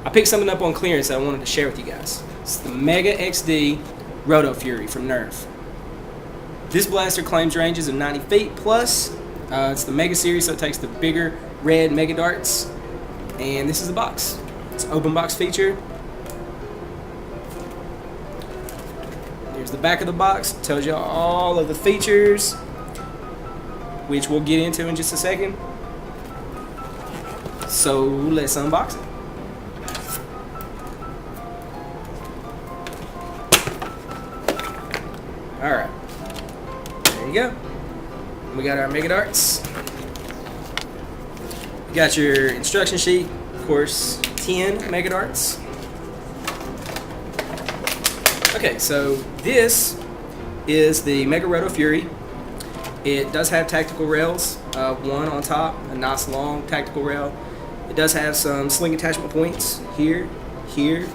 I picked something up on clearance that I wanted to share with you guys. It's the Mega XD Rotofury from Nerf. This blaster claims ranges of 90 feet plus. It's the Mega series, so it takes the bigger red Mega darts. And this is the box. It's an open box feature. Here's the back of the box. It tells you all of the features, which we'll get into in just a second. So let's unbox it. Alright, there you go. We got our Mega Darts. You got your instruction sheet, of course, 10 Mega Darts. Okay, so this is the Mega Rotofury. It does have tactical rails, one on top, a nice long tactical rail. It does have some sling attachment points here, here,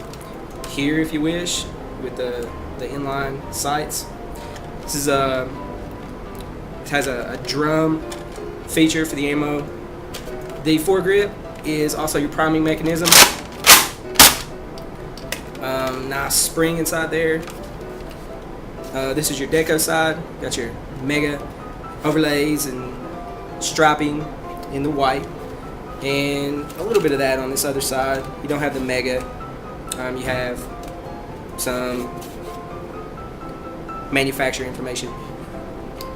here if you wish, with the inline sights. This is it has a drum feature for the ammo. The foregrip is also your priming mechanism. Nice spring inside there. This is your deco side. Got your Mega overlays and striping in the white, and a little bit of that on this other side. You don't have the Mega. You have some manufacturer information.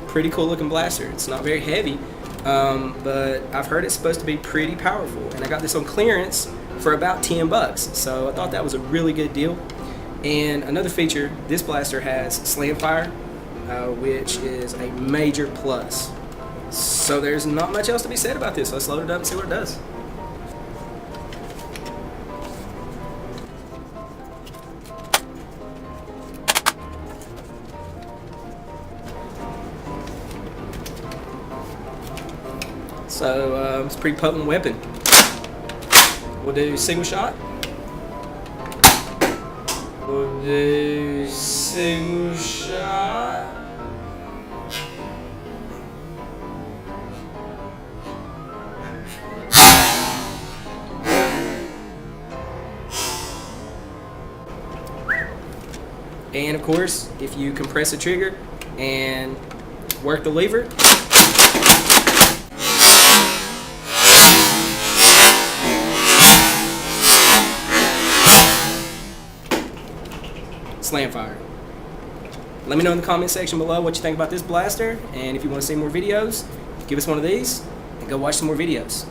Pretty cool looking blaster. It's not very heavy, but I've heard it's supposed to be pretty powerful, and I got this on clearance for about 10 bucks, so I thought that was a really good deal. And another feature, this blaster has slam fire, which is a major plus. So there's not much else to be said about this. Let's load it up and see what it does. So it's a pretty potent weapon. We'll do single shot. We'll do single shot. And of course, if you compress the trigger and work the lever, slam fire. Let me know in the comment section below what you think about this blaster, and if you want to see more videos, give us one of these and go watch some more videos.